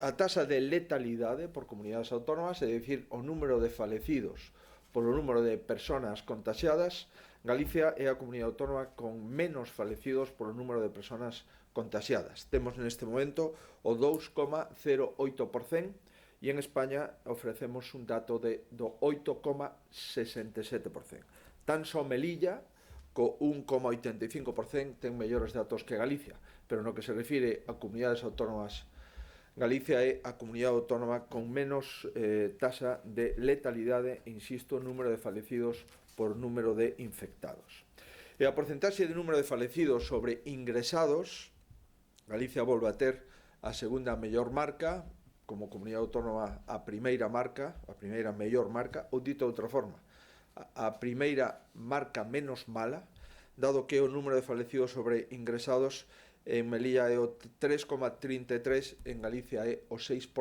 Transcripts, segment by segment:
A taxa de letalidade por comunidades autónomas, é dicir, o número de falecidos polo número de persoas contagiadas, Galicia é a comunidade autónoma con menos falecidos polo número de persoas contagiadas. Temos neste momento o 2,08% e en España ofrecemos un dato do 8,67%. Tan só Melilla, co 1,85%, ten mellores datos que Galicia, pero no que se refire a comunidades autónomas, Galicia é a comunidade autónoma con menos taxa de letalidade, insisto, número de falecidos por número de infectados. E a porcentaxe de número de falecidos sobre ingresados, Galicia volve a ter a segunda mellor marca, como comunidade autónoma a primeira mellor marca, ou dito de outra forma, a primeira marca menos mala, dado que o número de falecidos sobre ingresados en Melilla é o 3,33, en Galicia é o 6%,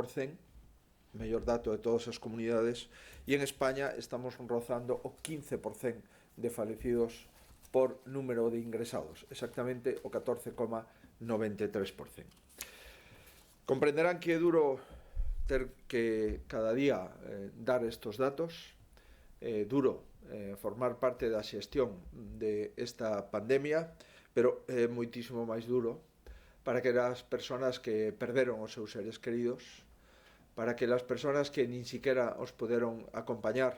mellor dato de todas as comunidades, e en España estamos rozando o 15% de falecidos por número de ingresados, exactamente o 14,93%. Comprenderán que é duro ter que cada día dar estos datos, é duro formar parte da xestión de esta pandemia, pero é moitísimo máis duro para que as persoas que perderon os seus seres queridos, para que as persoas que nin siquiera os poderon acompañar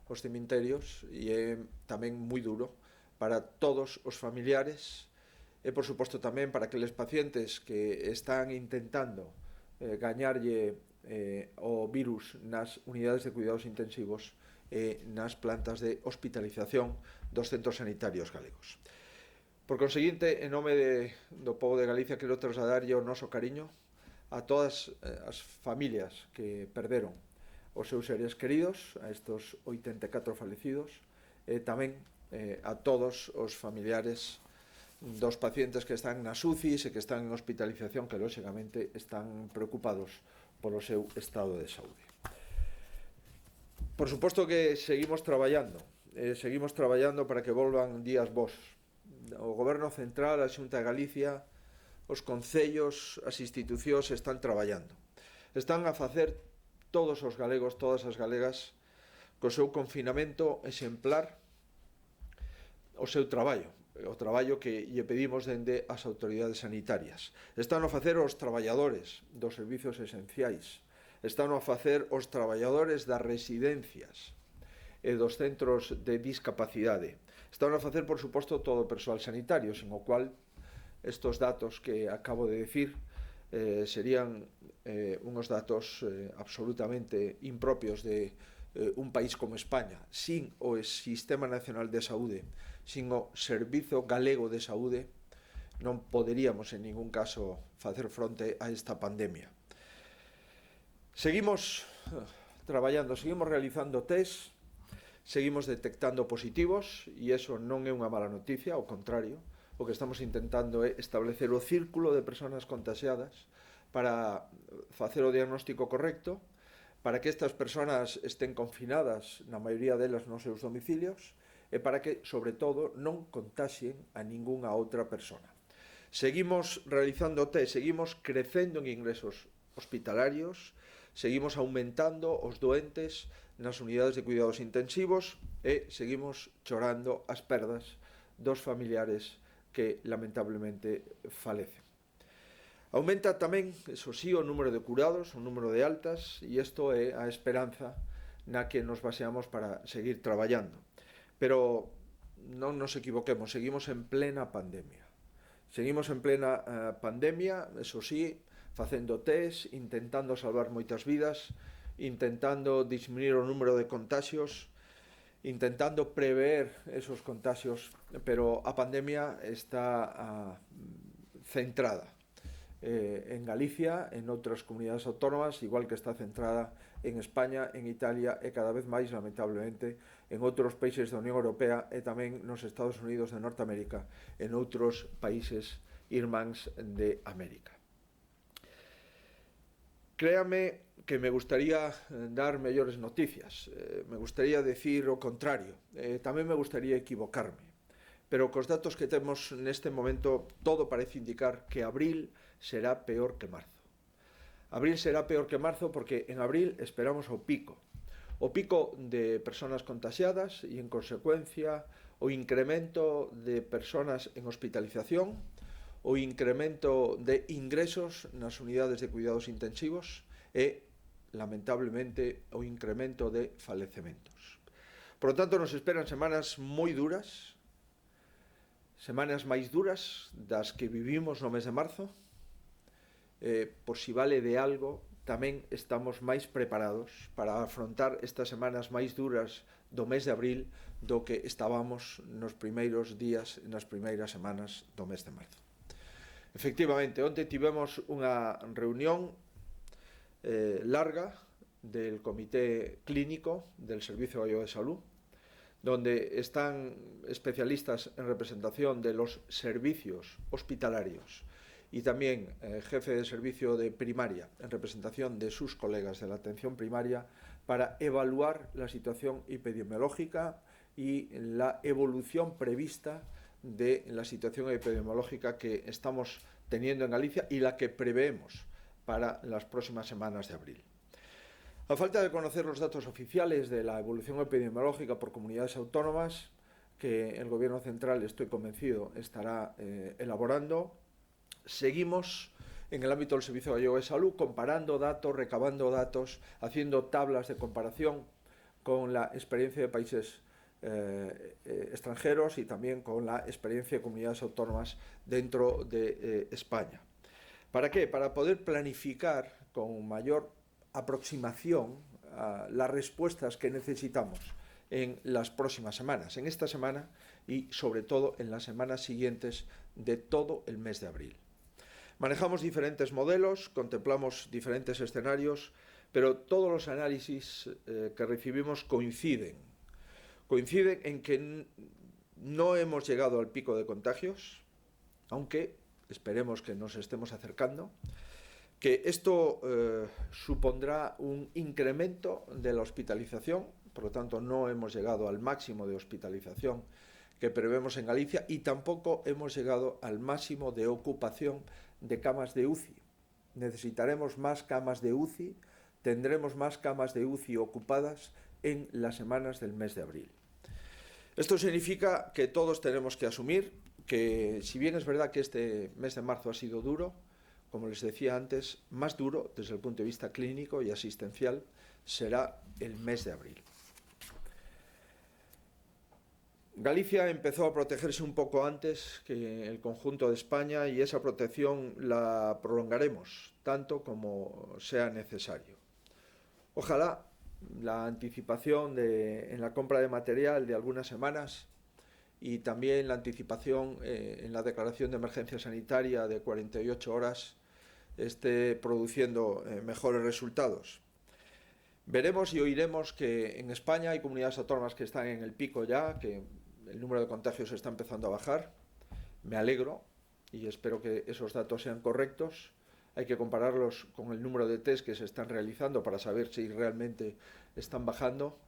aos cemiterios, e é tamén moi duro para todos os familiares, e por suposto tamén para aqueles pacientes que están intentando gañarlle o virus nas unidades de cuidados intensivos e nas plantas de hospitalización dos centros sanitarios galegos. Por conseguinte, en nome do pobo de Galicia, quero trasladarlle o noso cariño a todas as familias que perderon os seus seres queridos, a estos 84 falecidos, e tamén a todos os familiares dos pacientes que están nas UCIs e que están en hospitalización, que lóxicamente están preocupados polo seu estado de saúde. Por suposto que seguimos traballando para que volvan días bons. O Goberno Central, a Xunta de Galicia, os concellos, as institucións están traballando. Están a facer todos os galegos, todas as galegas, co seu confinamento exemplar, o seu traballo, o traballo que lle pedimos dende as autoridades sanitarias. Están a facer os traballadores dos servizos esenciais, están a facer os traballadores das residencias e dos centros de discapacidade. Están a facer, por suposto, todo o persoal sanitario, sin o cual estos datos que acabo de decir serían unos datos absolutamente impropios de un país como España. Sin o Sistema Nacional de Saúde, sin o Servizo Galego de Saúde, non poderíamos en ningún caso facer fronte a esta pandemia. Seguimos traballando, seguimos realizando test, seguimos detectando positivos, e iso non é unha mala noticia, ao contrario, o que estamos intentando é establecer o círculo de persoas contagiadas para facer o diagnóstico correcto, para que estas persoas estén confinadas, na maioría delas nos seus domicilios, e para que, sobre todo, non contaxien a ningunha outra persona. Seguimos realizando test, seguimos crecendo en ingresos hospitalarios, seguimos aumentando os doentes nas unidades de cuidados intensivos e seguimos chorando as perdas dos familiares que lamentablemente falecen. Aumenta tamén, eso sí, o número de curados, o número de altas, e isto é a esperanza na que nos baseamos para seguir traballando. Pero non nos equivoquemos, seguimos en plena pandemia. Seguimos en plena pandemia, eso sí, facendo test, intentando salvar moitas vidas, intentando disminuir o número de contagios, intentando prever esos contagios, pero a pandemia está centrada en Galicia, en outras comunidades autónomas, igual que está centrada en España, en Italia e cada vez máis, lamentablemente, en outros países da Unión Europea e tamén nos Estados Unidos de Norteamérica, en outros países irmáns de América. Créame que me gustaría dar mellores noticias, me gustaría decir o contrario, tamén me gustaría equivocarme, pero cos datos que temos neste momento todo parece indicar que abril será peor que marzo. Abril será peor que marzo porque en abril esperamos o pico de persoas contagiadas e, en consecuencia, o incremento de persoas en hospitalización, o incremento de ingresos nas unidades de cuidados intensivos e, lamentablemente, o incremento de falecementos. Por lo tanto, nos esperan semanas moi duras, semanas máis duras das que vivimos no mes de marzo. Por si vale de algo, tamén estamos máis preparados para afrontar estas semanas máis duras do mes de abril do que estábamos nos primeiros días e nas primeiras semanas do mes de marzo. Efectivamente, onte tivemos unha reunión larga del Comité Clínico del Servicio Galego de Salud, donde están especialistas en representación de los servicios hospitalarios y también jefe de servicio de primaria en representación de sus colegas de la atención primaria para evaluar la situación epidemiológica y la evolución prevista de la situación epidemiológica que estamos teniendo en Galicia y la que preveemos para las próximas semanas de abril. A falta de conocer los datos oficiales de la evolución epidemiológica por comunidades autónomas, que el Gobierno central, estoy convencido, estará elaborando, seguimos en el ámbito del Servicio Gallego de Salud comparando datos, recabando datos, haciendo tablas de comparación con la experiencia de países extranjeros y también con la experiencia de comunidades autónomas dentro de España. ¿Para qué? Para poder planificar con mayor aproximación a las respuestas que necesitamos en las próximas semanas, en esta semana y sobre todo en las semanas siguientes de todo el mes de abril. Manejamos diferentes modelos, contemplamos diferentes escenarios, pero todos los análisis que recibimos coinciden en que no hemos llegado al pico de contagios, aunque esperemos que nos estemos acercando, que esto supondrá un incremento de la hospitalización, por lo tanto no hemos llegado al máximo de hospitalización que prevemos en Galicia y tampoco hemos llegado al máximo de ocupación de camas de UCI. Necesitaremos más camas de UCI, tendremos más camas de UCI ocupadas en las semanas del mes de abril. Esto significa que todos tenemos que asumir que, si bien es verdad que este mes de marzo ha sido duro, como les decía antes, más duro desde el punto de vista clínico y asistencial será el mes de abril. Galicia empezó a protegerse un poco antes que el conjunto de España y esa protección la prolongaremos tanto como sea necesario. Ojalá la anticipación en la compra de material de algunas semanas y también la anticipación en la declaración de emergencia sanitaria de 48 horas esté produciendo mejores resultados. Veremos y oiremos que en España hay comunidades autónomas que están en el pico ya, que el número de contagios está empezando a bajar. Me alegro y espero que esos datos sean correctos. Hay que compararlos con el número de test que se están realizando para saber si realmente están bajando.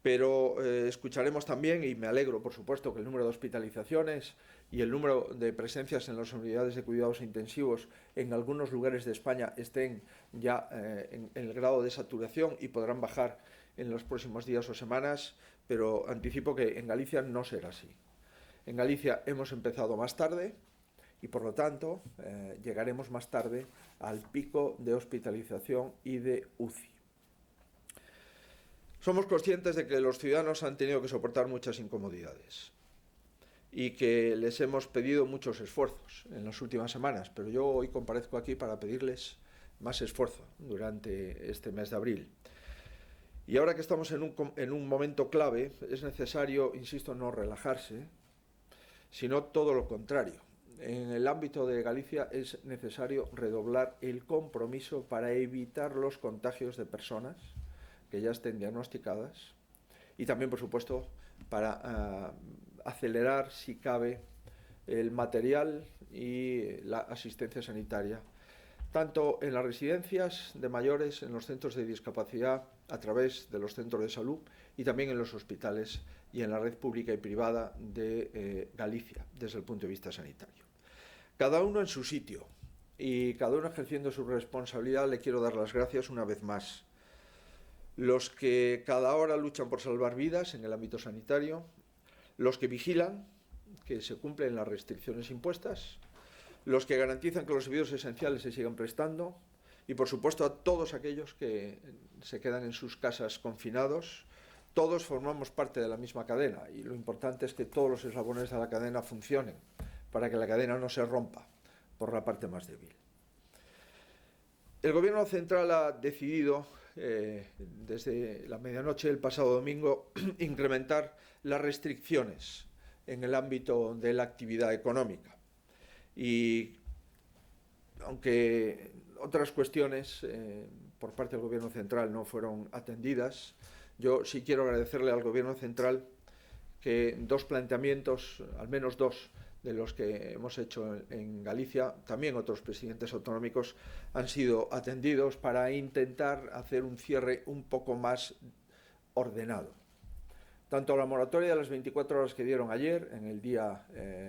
Pero escucharemos también, y me alegro por supuesto, que el número de hospitalizaciones y el número de presencias en las unidades de cuidados intensivos en algunos lugares de España estén ya en el grado de saturación y podrán bajar en los próximos días o semanas, pero anticipo que en Galicia no será así. En Galicia hemos empezado más tarde y por lo tanto llegaremos más tarde al pico de hospitalización y de UCI. Somos conscientes de que los ciudadanos han tenido que soportar muchas incomodidades y que les hemos pedido muchos esfuerzos en las últimas semanas, pero yo hoy comparezco aquí para pedirles más esfuerzo durante este mes de abril. Y ahora que estamos en un momento clave, es necesario, insisto, no relajarse, sino todo lo contrario. En el ámbito de Galicia es necesario redoblar el compromiso para evitar los contagios de personas que ya estén diagnosticadas y también, por supuesto, para acelerar, si cabe, el material y la asistencia sanitaria, tanto en las residencias de mayores, en los centros de discapacidad, a través de los centros de salud y también en los hospitales y en la red pública y privada de Galicia, desde el punto de vista sanitario. Cada uno en su sitio, y cada uno ejerciendo su responsabilidad, le quiero dar las gracias una vez más. Los que cada hora luchan por salvar vidas en el ámbito sanitario, los que vigilan que se cumplen las restricciones impuestas, los que garantizan que los servicios esenciales se sigan prestando y, por supuesto, a todos aquellos que se quedan en sus casas confinados. Todos formamos parte de la misma cadena y lo importante es que todos los eslabones de la cadena funcionen para que la cadena no se rompa por la parte más débil. El Gobierno central ha decidido, desde la medianoche del pasado domingo, incrementar las restricciones en el ámbito de la actividad económica. Y aunque otras cuestiones por parte del Gobierno central no fueron atendidas, yo sí quiero agradecerle al Gobierno central que dos planteamientos, al menos dos, de los que hemos hecho en Galicia, también otros presidentes autonómicos, han sido atendidos para intentar hacer un cierre un poco más ordenado. Tanto la moratoria de las 24 horas que dieron ayer, en el día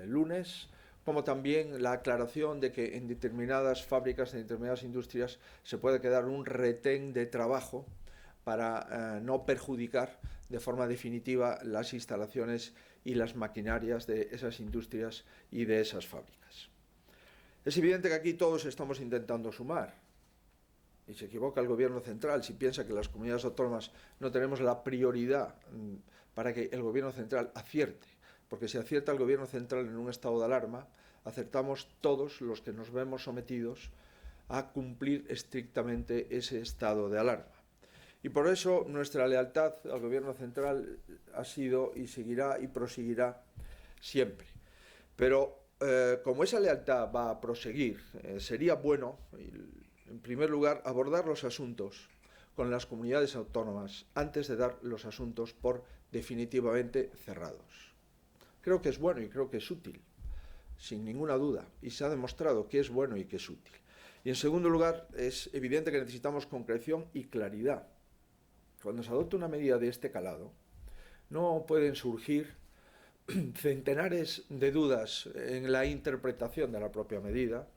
lunes, como también la aclaración de que en determinadas fábricas, en determinadas industrias, se puede quedar un retén de trabajo para no perjudicar de forma definitiva las instalaciones y las maquinarias de esas industrias y de esas fábricas. Es evidente que aquí todos estamos intentando sumar, y se equivoca el Gobierno central si piensa que las comunidades autónomas no tenemos la prioridad para que el Gobierno central acierte, porque si acierta el Gobierno central en un estado de alarma, acertamos todos los que nos vemos sometidos a cumplir estrictamente ese estado de alarma. Y por eso nuestra lealtad al Gobierno central ha sido y seguirá y proseguirá siempre. Pero como esa lealtad va a proseguir, sería bueno, en primer lugar, abordar los asuntos con las comunidades autónomas antes de dar los asuntos por definitivamente cerrados. Creo que es bueno y creo que es útil, sin ninguna duda, y se ha demostrado que es bueno y que es útil. Y en segundo lugar, es evidente que necesitamos concreción y claridad. Cuando se adopta una medida de este calado, no pueden surgir centenares de dudas en la interpretación de la propia medida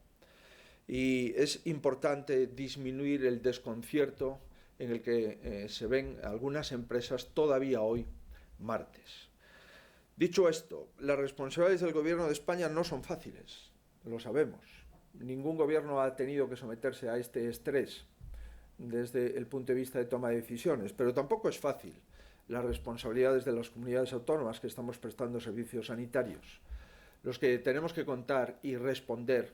y es importante disminuir el desconcierto en el que se ven algunas empresas todavía hoy, martes. Dicho esto, las responsabilidades del Gobierno de España no son fáciles, lo sabemos. Ningún gobierno ha tenido que someterse a este estrés desde el punto de vista de toma de decisiones, pero tampoco es fácil las responsabilidades de las comunidades autónomas que estamos prestando servicios sanitarios, los que tenemos que contar y responder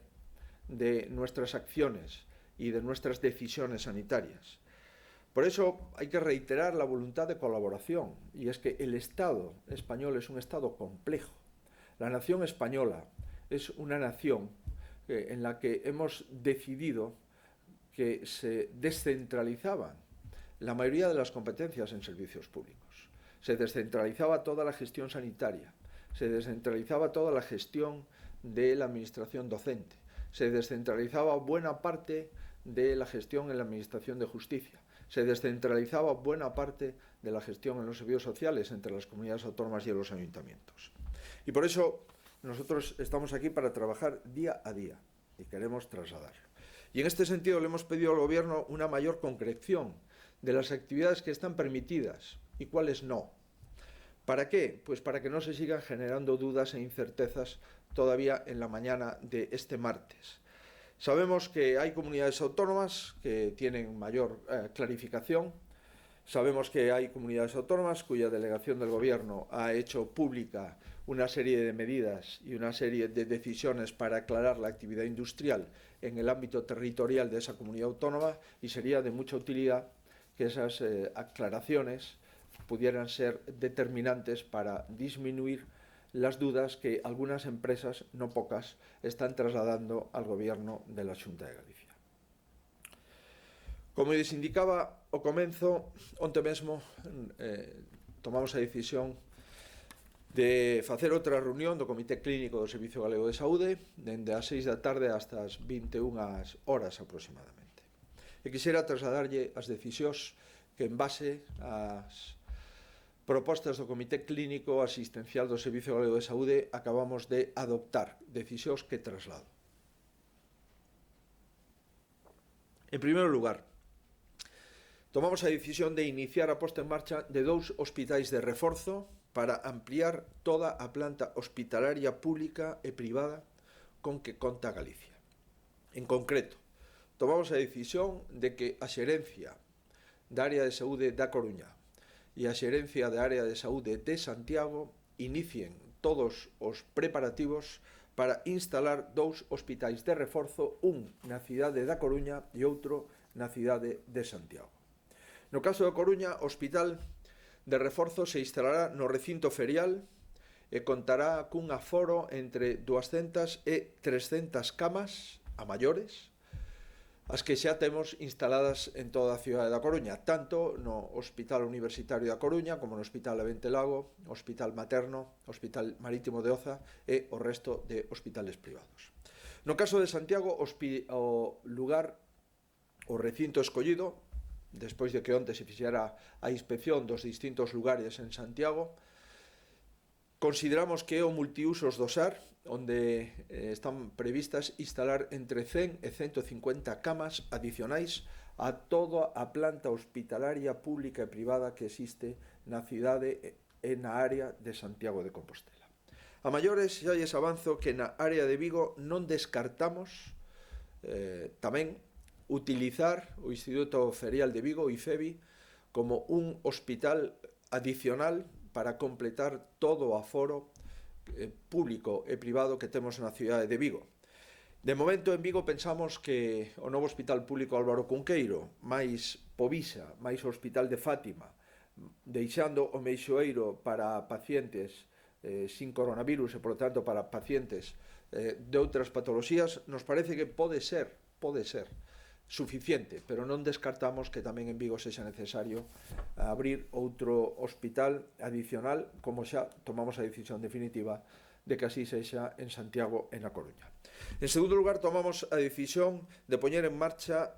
de nuestras acciones y de nuestras decisiones sanitarias. Por eso hay que reiterar la voluntad de colaboración, y es que el Estado español es un Estado complejo. La nación española es una nación en la que hemos decidido que se descentralizaban la mayoría de las competencias en servicios públicos. Se descentralizaba toda la gestión sanitaria, se descentralizaba toda la gestión de la administración docente, se descentralizaba buena parte de la gestión en la administración de justicia, se descentralizaba buena parte de la gestión en los servicios sociales entre las comunidades autónomas y los ayuntamientos. Y por eso nosotros estamos aquí para trabajar día a día y queremos trasladarlo. Y en este sentido le hemos pedido al Gobierno una mayor concreción de las actividades que están permitidas y cuáles no. ¿Para qué? Pues para que no se sigan generando dudas e incertezas todavía en la mañana de este martes. Sabemos que hay comunidades autónomas que tienen mayor clarificación. Sabemos que hay comunidades autónomas cuya delegación del Gobierno ha hecho pública una serie de medidas y una serie de decisiones para aclarar la actividad industrial en el ámbito territorial de esa comunidad autónoma, y sería de mucha utilidad que esas aclaraciones pudieran ser determinantes para disminuir las dudas que algunas empresas, no pocas, están trasladando al Gobierno de la Xunta de Galicia. Como lles indicaba ao comenzo, onte mesmo tomamos a decisión de facer outra reunión do Comité Clínico do Servicio Galego de Saúde dende as 6 da tarde hasta as 21 horas aproximadamente. E quixera trasladarlle as decisións que, en base ás propostas do Comité Clínico Asistencial do Servicio Galego de Saúde, acabamos de adoptar, decisións que traslado. En primeiro lugar, tomamos a decisión de iniciar a posta en marcha de 2 hospitais de reforzo para ampliar toda a planta hospitalaria pública e privada con que conta Galicia. En concreto, tomamos a decisión de que a xerencia da área de saúde da Coruña e a xerencia da área de saúde de Santiago inicien todos os preparativos para instalar 2 hospitais de reforzo, un na cidade da Coruña e outro na cidade de Santiago. No caso da Coruña, o hospital de reforzo se instalará no recinto ferial e contará cun aforo entre 200 e 300 camas a maiores, as que xa temos instaladas en toda a cidade da Coruña, tanto no Hospital Universitario da Coruña como no Hospital Avente Lago, Hospital Materno, Hospital Marítimo de Oza e o resto de hospitales privados. No caso de Santiago, o lugar, o recinto escollido, despois de que onte se fixera a inspección dos distintos lugares en Santiago, consideramos que é o multiusos do SAR, onde están previstas instalar entre 100 e 150 camas adicionais a toda a planta hospitalaria pública e privada que existe na cidade e na área de Santiago de Compostela. A maiores, xa lles avanzo que na área de Vigo non descartamos tamén utilizar o Instituto Ferial de Vigo, o IFEVI, como un hospital adicional para completar todo o aforo público e privado que temos na cidade de Vigo. De momento, en Vigo pensamos que o novo Hospital Público Álvaro Cunqueiro, máis Povisa, máis o Hospital de Fátima, deixando o Meixoeiro para pacientes sin coronavirus e, por lo tanto, para pacientes de outras patoloxías, nos parece que pode ser suficiente, pero non descartamos que tamén en Vigo sexa necesario abrir outro hospital adicional, como xa tomamos a decisión definitiva de que así sexa en Santiago e na Coruña. En segundo lugar, tomamos a decisión de poñer en marcha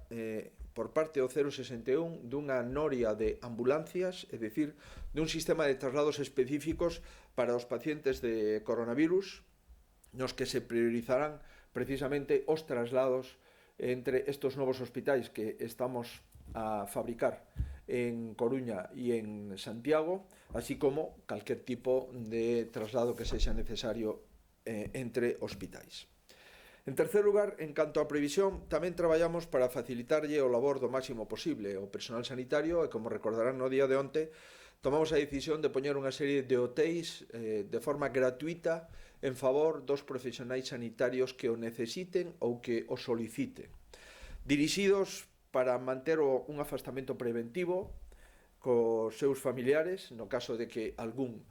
por parte do 061 dunha noria de ambulancias, é dicir, dun sistema de traslados específicos para os pacientes de coronavirus, nos que se priorizarán precisamente os traslados entre estos novos hospitais que estamos a fabricar en Coruña e en Santiago, así como calquer tipo de traslado que sexa necesario entre hospitais. En terceiro lugar, en canto á previsión, tamén traballamos para facilitarlle o labor do máximo posible ao personal sanitario e, como recordarán no día de onte, tomamos a decisión de poñer unha serie de hotéis de forma gratuita en favor dos profesionais sanitarios que o necesiten ou que o soliciten, dirixidos para manter un afastamento preventivo cos seus familiares, no caso de que algún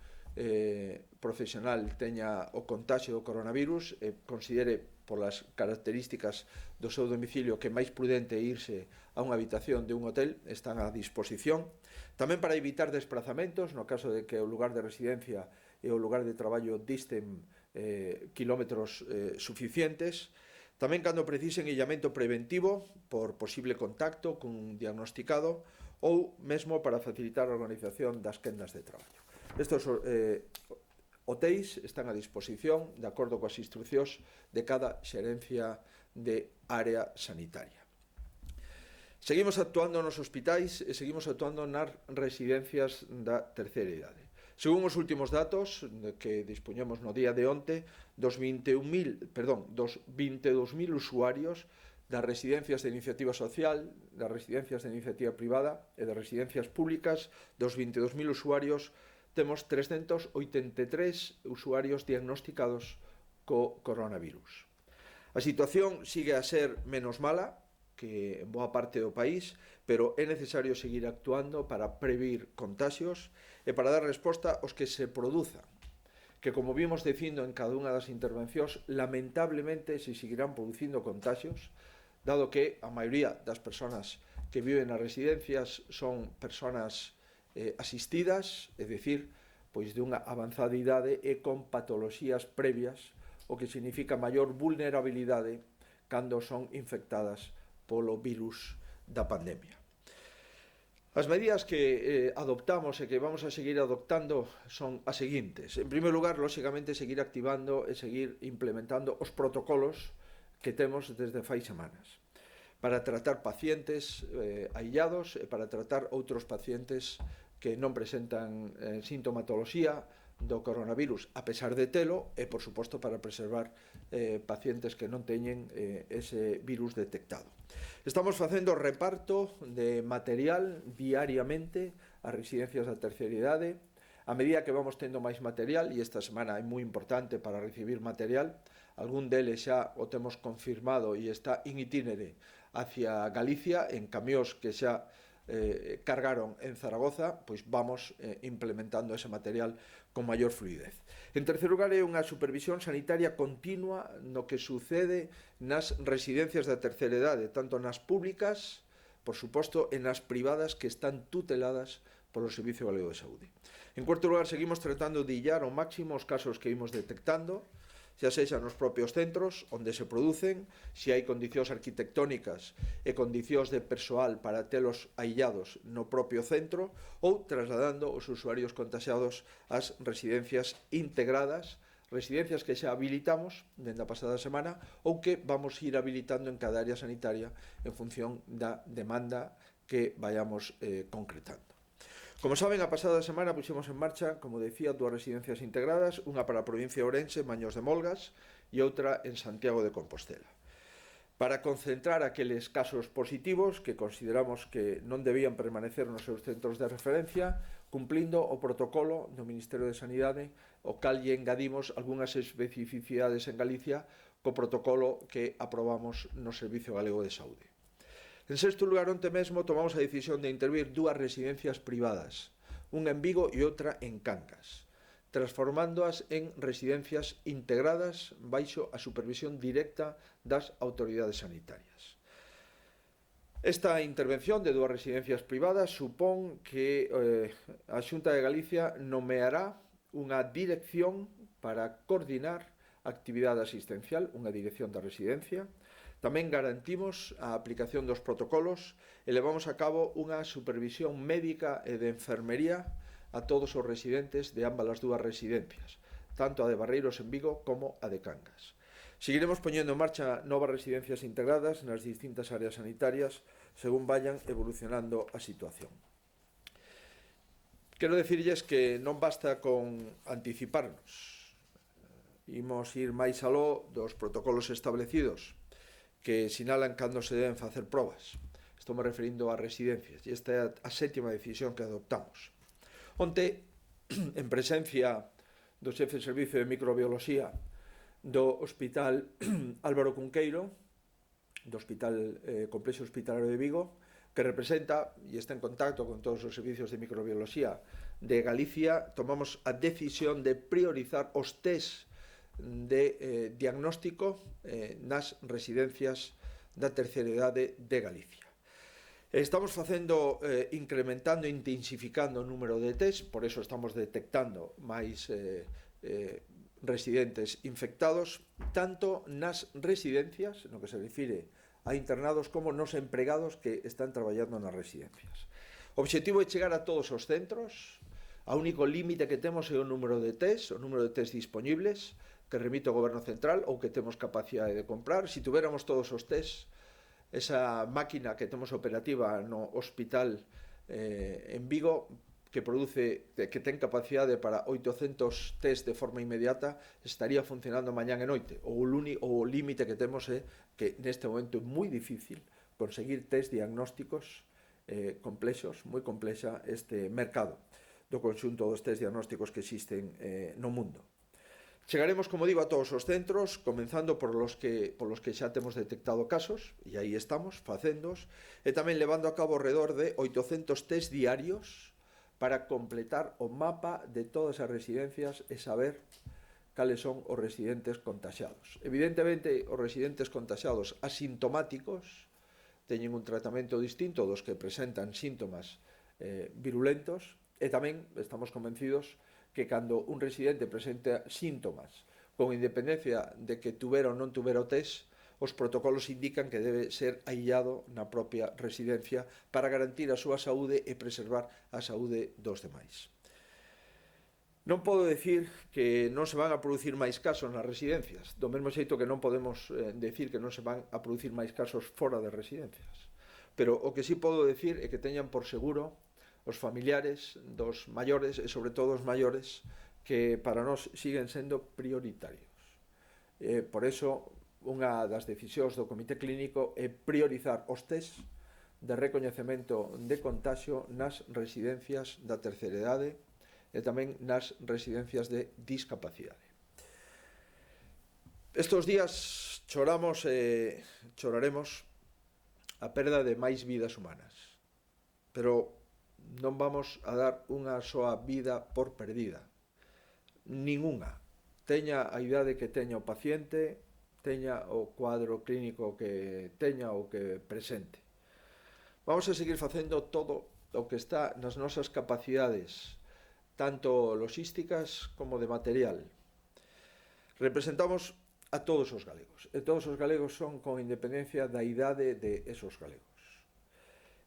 profesional teña o contagio do coronavirus e considere polas características do seu domicilio que é máis prudente irse a unha habitación de un hotel, están a disposición. Tamén para evitar desplazamentos, no caso de que o lugar de residencia e o lugar de traballo disten kilómetros suficientes. Tamén cando precisen illamento preventivo por posible contacto cun diagnosticado ou mesmo para facilitar a organización das quendas de traballo. Estos hotéis están a disposición de acordo coas instruccións de cada xerencia de área sanitaria. Seguimos actuando nos hospitais e seguimos actuando nas residencias da terceira idade. Según os últimos datos que dispoñemos no día de onte, dos 22.000 usuarios das residencias de iniciativa social, das residencias de iniciativa privada e das residencias públicas, dos 22.000 usuarios, temos 383 usuarios diagnosticados co coronavirus. A situación sigue a ser menos mala que en boa parte do país, pero é necesario seguir actuando para prevenir contaxios e para dar resposta aos que se produzan, que, como vimos dicindo en cada unha das intervencións, lamentablemente se seguirán producindo contaxios, dado que a maioría das persoas que viven nas residencias son persoas asistidas, é dicir, pois de unha avanzada idade e con patoloxías previas, o que significa maior vulnerabilidade cando son infectadas polo virus da pandemia. As medidas que adoptamos e que vamos a seguir adoptando son as seguintes. En primeiro lugar, lóxicamente, seguir activando e seguir implementando os protocolos que temos desde fai semanas. para tratar pacientes aillados e para tratar outros pacientes que non presentan sintomatoloxía do coronavirus, a pesar de telo, e, por suposto, para preservar pacientes que non teñen ese virus detectado. Estamos facendo reparto de material diariamente ás residencias da terceira idade. A medida que vamos tendo máis material, e esta semana é moi importante para recibir material, algún deles xa o temos confirmado e está in itinere hacia Galicia, en camións que xa cargaron en Zaragoza, pois vamos implementando ese material con maior fluidez. En terceiro lugar, é unha supervisión sanitaria continua no que sucede nas residencias da terceira idade, tanto nas públicas, por suposto, e nas privadas que están tuteladas polo Servicio Galego de Saúde. En cuarto lugar, seguimos tratando de illar ao máximo os casos que imos detectando, xa sexa nos propios centros onde se producen, se hai condicións arquitectónicas e condicións de persoal para telos aillados no propio centro, ou trasladando os usuarios contaxiados ás residencias integradas, residencias que xa habilitamos dende a pasada semana ou que vamos ir habilitando en cada área sanitaria en función da demanda que vayamos concretando. Como saben, a pasada semana puxemos en marcha, como decía, 2 residencias integradas, unha para a provincia de Ourense, Maños de Molgas, e outra en Santiago de Compostela, para concentrar aqueles casos positivos que consideramos que non debían permanecer nos seus centros de referencia, cumplindo o protocolo do Ministerio de Sanidade, o cal lle engadimos algunhas especificidades en Galicia co protocolo que aprobamos no Servicio Galego de Saúde. En sexto lugar, onte mesmo tomamos a decisión de intervir 2 residencias privadas, unha en Vigo e outra en Cangas, transformándoas en residencias integradas baixo a supervisión directa das autoridades sanitarias. Esta intervención de 2 residencias privadas supón que a Xunta de Galicia nomeará unha dirección para coordinar a actividade asistencial, unha dirección da residencia. Tamén garantimos a aplicación dos protocolos e levamos a cabo unha supervisión médica e de enfermería a todos os residentes de ambas as 2 residencias, tanto a de Barreiros en Vigo como a de Cangas. Seguiremos poñendo en marcha novas residencias integradas nas distintas áreas sanitarias según vayan evolucionando a situación. Quero decirlles que non basta con anticiparnos. Imos ir máis aló dos protocolos establecidos que sinalan cando se deben facer probas. Estou me referindo a residencias, e esta é a 7ª decisión que adoptamos. Onte, en presencia do xefe de Servicio de Microbioloxía do Hospital Álvaro Cunqueiro, do Complexo Hospitalario de Vigo, que representa e está en contacto con todos os servicios de microbioloxía de Galicia, tomamos a decisión de priorizar os test de diagnóstico nas residencias da terceira idade de Galicia. Estamos incrementando e intensificando o número de test, por eso estamos detectando máis residentes infectados, tanto nas residencias, no que se refire a internados, como nos empregados que están traballando nas residencias. O obxectivo é chegar a todos os centros. O único límite que temos é o número de test disponibles, que remite ao Goberno Central ou que temos capacidade de comprar. Si tuviéramos todos os test, esa máquina que temos operativa no hospital en Vigo, que ten capacidade para 800 test de forma inmediata, estaría funcionando mañán e noite. O límite que temos é que neste momento é moi difícil conseguir test diagnósticos complexos, moi complexa este mercado do conxunto dos test diagnósticos que existen no mundo. Chegaremos, como digo, a todos os centros, comenzando por los que xa temos detectado casos, e aí estamos, facéndoos, e tamén levando a cabo alrededor de 800 test diarios para completar o mapa de todas as residencias e saber cales son os residentes contaxiados. Evidentemente, os residentes contaxiados asintomáticos teñen un tratamento distinto dos que presentan síntomas virulentos, e tamén estamos convencidos que cando un residente presenta síntomas con independencia de que tuvera ou non tuvera o test, os protocolos indican que debe ser aillado na propia residencia para garantir a súa saúde e preservar a saúde dos demais. Non podo decir que non se van a producir máis casos nas residencias, do mesmo xeito que non podemos decir que non se van a producir máis casos fora de residencias. Pero o que sí podo decir é que teñan por seguro os familiares dos maiores e sobre todo os maiores que para nós siguen sendo prioritarios. Por eso, unha das decisións do Comité Clínico é priorizar os test de recoñecemento de contagio nas residencias da terceira idade e tamén nas residencias de discapacidade. Estes días choramos e choraremos a perda de máis vidas humanas, pero non vamos a dar unha soa vida por perdida, ningunha. Teña a idade que teña o paciente, teña o cuadro clínico que teña ou que presente. Vamos a seguir facendo todo o que está nas nosas capacidades, tanto logísticas como de material. Representamos a todos os galegos, e todos os galegos son con independencia da idade de esos galegos.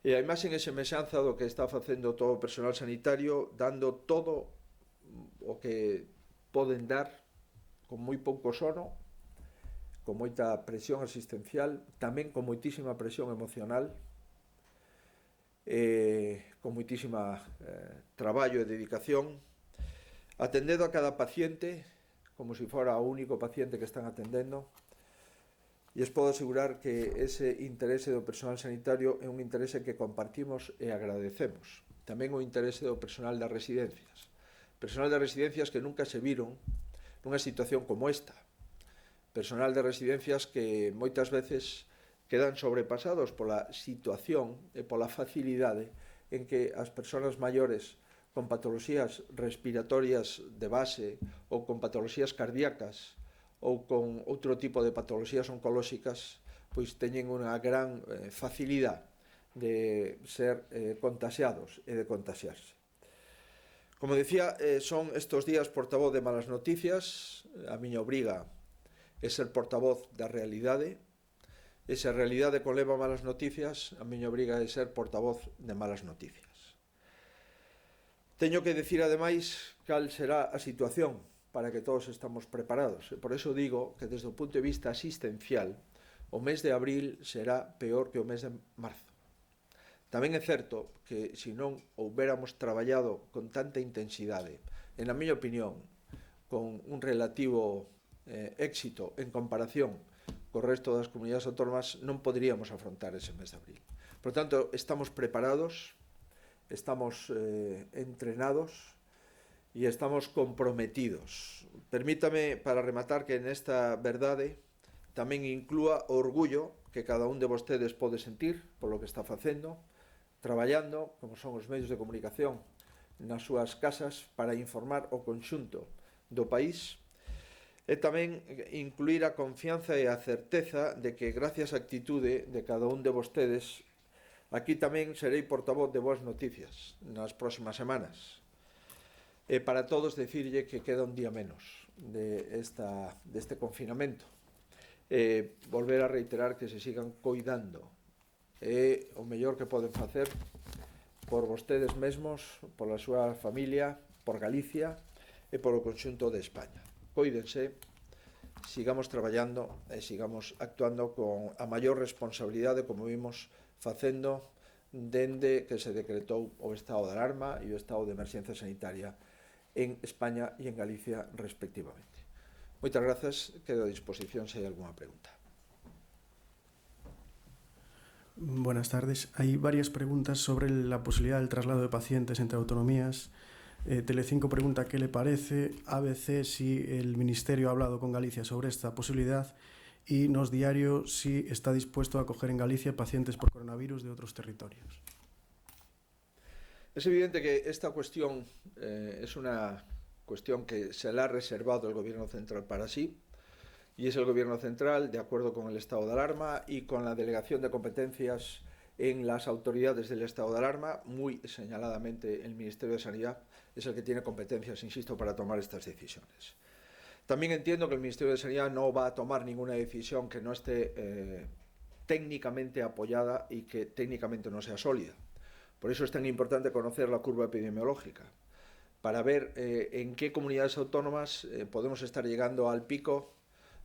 E a imaxe e semellanza do que está facendo todo o personal sanitario, dando todo o que poden dar, con moi pouco sono, con moita presión asistencial, tamén con moitísima presión emocional, con moitísima traballo e dedicación, atendendo a cada paciente como se fora o único paciente que están atendendo, e os podo asegurar que ese interese do personal sanitario é un interese que compartimos e agradecemos. Tamén o interese do personal das residencias. Personal das residencias que nunca se viron nunha situación como esta. Personal de residencias que moitas veces quedan sobrepasados pola situación e pola facilidade en que as persoas maiores con patoloxías respiratorias de base ou con patoloxías cardíacas ou con outro tipo de patoloxías oncolóxicas pois teñen unha gran facilidade de ser contaxiados e de contaxiarse. Como decía, son estes días portavoz de malas noticias. A miña obriga é ser portavoz da realidade. E se a realidade conleva malas noticias, a miña obriga é ser portavoz de malas noticias. Teño que decir, ademais, cal será a situación para que todos estamos preparados. E por iso digo que, desde o punto de vista asistencial, o mes de abril será peor que o mes de marzo. Tamén é certo que, se non houbéramos traballado con tanta intensidade, e, na miña opinión, con un relativo éxito en comparación co resto das comunidades autónomas, non poderíamos afrontar ese mes de abril. Por tanto, estamos preparados, estamos entrenados e estamos comprometidos. Permítame, para rematar, que nesta verdade tamén inclúa o orgullo que cada un de vostedes pode sentir polo que está facendo, traballando, como son os medios de comunicación, nas súas casas para informar o conxunto do país, e tamén incluir a confianza e a certeza de que, gracias á actitude de cada un de vostedes, aquí tamén serei portavoz de boas noticias nas próximas semanas. E para todos decirlle que queda un día menos deste confinamento. Volver a reiterar que se sigan coidando. É o mellor que poden facer por vostedes mesmos, pola súa familia, por Galicia e polo conxunto de España. Coídense, sigamos traballando e sigamos actuando con a maior responsabilidade, como vimos facendo dende que se decretou o estado de alarma e o estado de emerxencia sanitaria en España e en Galicia respectivamente. Moitas grazas, quedo a disposición se hai algunha pregunta. Buenas tardes. Hay varias preguntas sobre la posibilidad del traslado de pacientes entre autonomías. Telecinco pregunta qué le parece, ABC si el Ministerio ha hablado con Galicia sobre esta posibilidad y Nos Diario si está dispuesto a acoger en Galicia pacientes por coronavirus de otros territorios. Es evidente que esta cuestión es una cuestión que se la ha reservado el Gobierno Central para sí, y es el Gobierno Central, de acuerdo con el estado de alarma y con la delegación de competencias en las autoridades del estado de alarma, muy señaladamente el Ministerio de Sanidad es el que tiene competencias, insisto, para tomar estas decisiones. También entiendo que el Ministerio de Sanidad no va a tomar ninguna decisión que no esté técnicamente apoyada y que técnicamente no sea sólida. Por eso es tan importante conocer la curva epidemiológica, para ver en qué comunidades autónomas podemos estar llegando al pico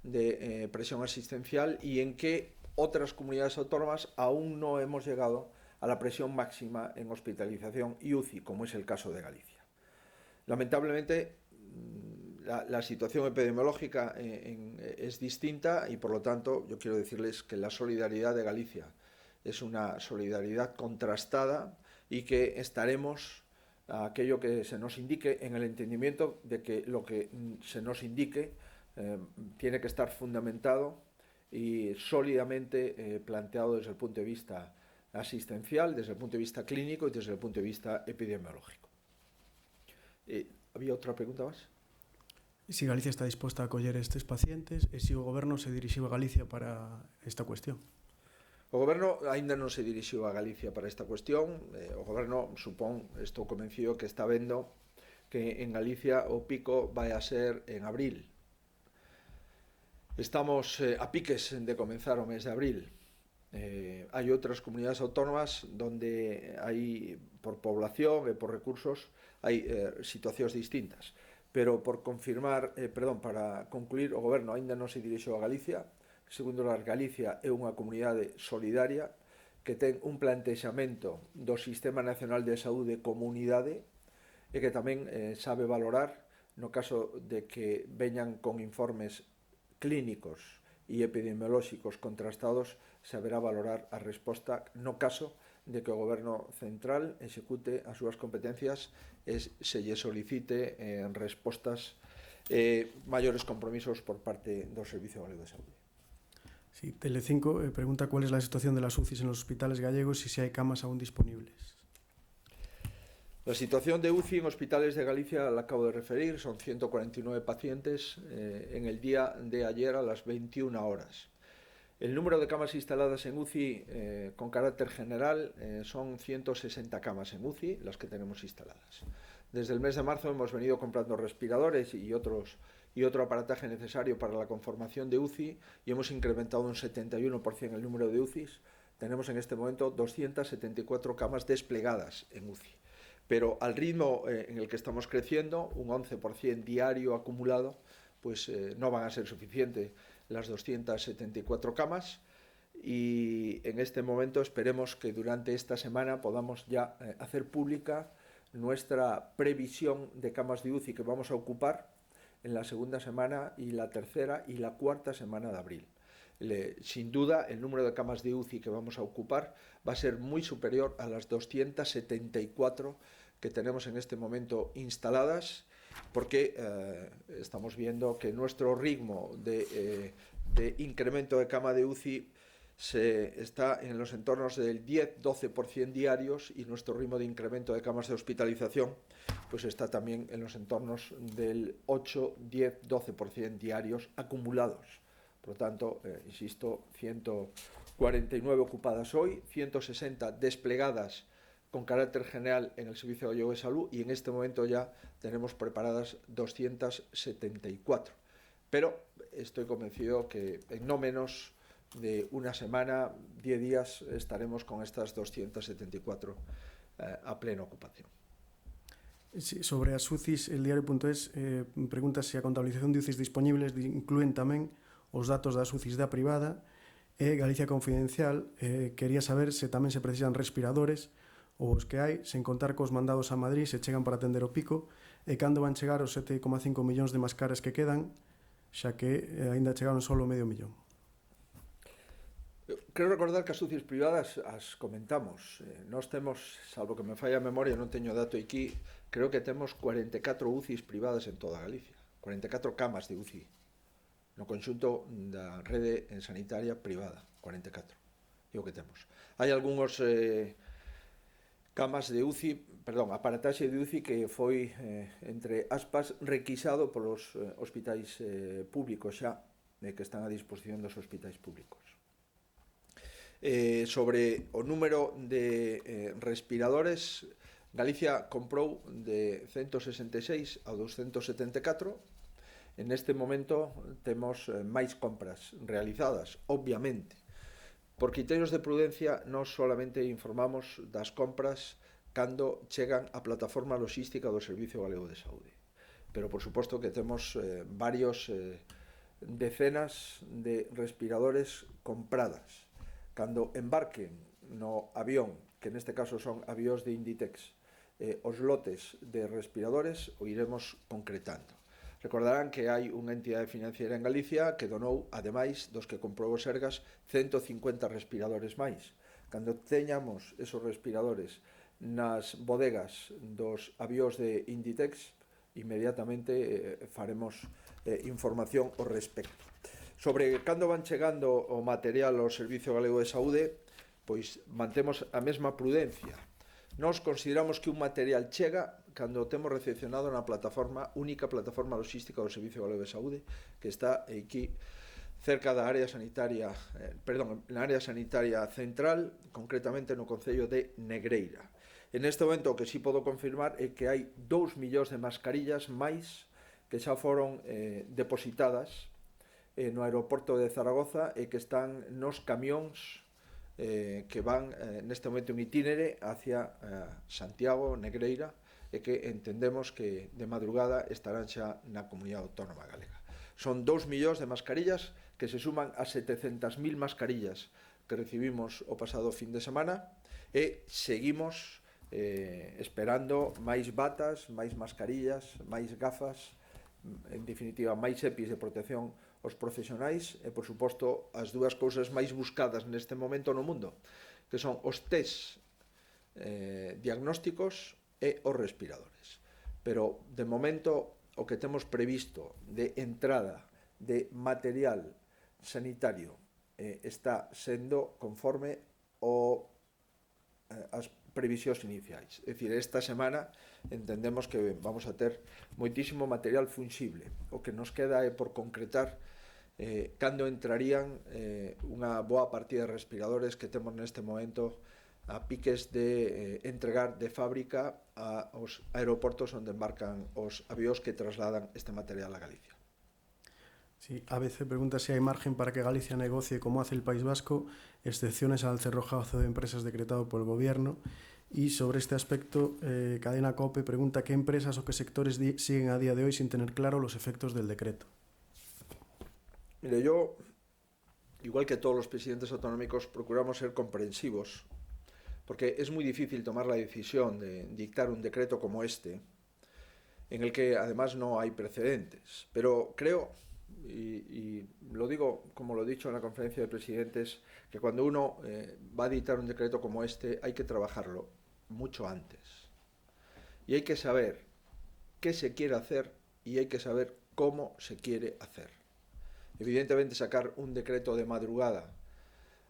de presión asistencial y en qué otras comunidades autónomas aún no hemos llegado a la presión máxima en hospitalización y UCI, como es el caso de Galicia. Lamentablemente, la situación epidemiológica es distinta y, por lo tanto, yo quiero decirles que la solidaridad de Galicia es una solidaridad contrastada y que estaremos a aquello que se nos indique, en el entendimiento de que lo que se nos indique tiene que estar fundamentado y sólidamente planteado desde el punto de vista asistencial, desde el punto de vista clínico y desde el punto de vista epidemiológico. ¿Había otra pregunta más? Si Galicia está disposta a acoller estes pacientes e se o Goberno se dirixiu a Galicia para esta cuestión? O Goberno aínda non se dirixiu a Galicia para esta cuestión. O Goberno, estou convencido que está vendo que en Galicia o pico vai a ser en abril. Estamos a piques de comenzar o mes de abril. Hai outras comunidades autónomas donde hai, por población e por recursos, hai situacións distintas. Pero para concluir, o Goberno aínda non se dirixou a Galicia. Segundo Galicia é unha comunidade solidaria que ten un plantexamento do Sistema Nacional de Saúde como unidade e que tamén sabe valorar, no caso de que veñan con informes clínicos e epidemiolóxicos contrastados, saberá valorar a resposta no caso de que o Goberno central execute as súas competencias e se lle solicite respostas maiores compromisos por parte do Servicio Galego de Saúde. Sí, Telecinco pregunta cuál es la situación de las UCIs en los hospitales gallegos y si hay camas aún disponibles. La situación de UCI en hospitales de Galicia la acabo de referir, son 149 pacientes en el día de ayer a las 21 horas. El número de camas instaladas en UCI con carácter general son 160 camas en UCI, las que tenemos instaladas. Desde el mes de marzo hemos venido comprando respiradores y otro aparataje necesario para la conformación de UCI y hemos incrementado un 71% el número de UCIs. Tenemos en este momento 274 camas desplegadas en UCI. Pero al ritmo en el que estamos creciendo, un 11% diario acumulado, pues no van a ser suficientes las 274 camas y en este momento esperemos que durante esta semana podamos ya hacer pública nuestra previsión de camas de UCI que vamos a ocupar en la segunda semana y la tercera y la cuarta semana de abril. Sin duda, el número de camas de UCI que vamos a ocupar va a ser muy superior a las 274 que tenemos en este momento instaladas, porque estamos viendo que nuestro ritmo de incremento de cama de UCI está en los entornos del 10-12% diarios y nuestro ritmo de incremento de camas de hospitalización pues está también en los entornos del 8-10-12% diarios acumulados. Por lo tanto, insisto, 149 ocupadas hoy, 160 desplegadas con carácter general en el Servicio Gallego de Salud y en este momento ya tenemos preparadas 274. Pero estoy convencido que en no menos de una semana, 10 días, estaremos con estas 274 a plena ocupación. Sí, sobre as UCIs, el diario.es pregunta se a contabilización de UCIs disponibles incluen tamén os datos das UCIs da privada e Galicia Confidencial quería saber se tamén se precisan respiradores ou os que hai, sen contar cos mandados a Madrid se chegan para atender o pico e cando van chegar os 7,5 millóns de máscaras que quedan, xa que aínda chegaron solo medio millón. Creo recordar que as UCIs privadas as comentamos. Nós temos, salvo que me falla a memoria, non teño dato aquí, creo que temos 44 UCIs privadas en toda Galicia. 44 camas de UCI no conxunto da rede sanitaria privada. 44. Digo que temos. Hai algúns camas de UCI, aparataxe de UCI que foi, entre aspas, requisado polos hospitais públicos xa, que están a disposición dos hospitais públicos. Sobre o número de respiradores, Galicia comprou de 166 a 274. En este momento temos máis compras realizadas, obviamente. Por criterios de prudencia, nós solamente informamos das compras cando chegan a plataforma logística do Servicio Galego de Saúde. Pero, por suposto, que temos varios decenas de respiradores compradas. Cando embarquen no avión, que neste caso son avións de Inditex, os lotes de respiradores o iremos concretando. Recordarán que hai unha entidade financiera en Galicia que donou, ademais dos que comprou o Sergas, 150 respiradores máis. Cando teñamos esos respiradores nas bodegas dos avións de Inditex, inmediatamente faremos información ao respecto. Sobre cando van chegando o material ao Servicio Galego de Saúde, pois mantemos a mesma prudencia. Nós consideramos que un material chega cando o temos recepcionado na única plataforma logística do Servicio Galego de Saúde, que está aquí cerca da área sanitaria, na área sanitaria central, concretamente no concello de Negreira. En este momento o que sí podo confirmar é que hai 2 millóns de mascarillas máis que xa foron depositadas no aeroporto de Zaragoza e que están nos camións que van neste momento un itinere hacia Santiago, Negreira, e que entendemos que de madrugada estarán xa na comunidade autónoma galega. Son 2 millóns de mascarillas que se suman a 700.000 mascarillas que recibimos o pasado fin de semana e seguimos esperando máis batas, máis mascarillas, máis gafas, en definitiva máis EPIs de protección aos profesionais e, por suposto, as dúas cousas máis buscadas neste momento no mundo, que son os test diagnósticos e os respiradores. Pero, de momento, o que temos previsto de entrada de material sanitario está sendo conforme as previsións iniciais. É dicir, esta semana entendemos que vamos a ter moitísimo material fungible. O que nos queda é por concretar cando entrarían unha boa partida de respiradores que temos neste momento a piques de entregar de fábrica aos aeroportos onde embarcan os avións que trasladan este material a Galicia. Sí, ABC pregunta si hay margen para que Galicia negocie como hace el País Vasco, excepciones al cerrojazo de empresas decretado por el Gobierno. Y sobre este aspecto, Cadena COPE pregunta qué empresas o qué sectores siguen a día de hoy sin tener claro los efectos del decreto. Mire, yo, igual que todos los presidentes autonómicos, procuramos ser comprensivos, porque es muy difícil tomar la decisión de dictar un decreto como este, en el que además no hay precedentes. Pero creo, y lo digo como lo he dicho en la conferencia de presidentes, que cuando uno va a dictar un decreto como este hay que trabajarlo mucho antes. Y hay que saber qué se quiere hacer y hay que saber cómo se quiere hacer. Evidentemente, sacar un decreto de madrugada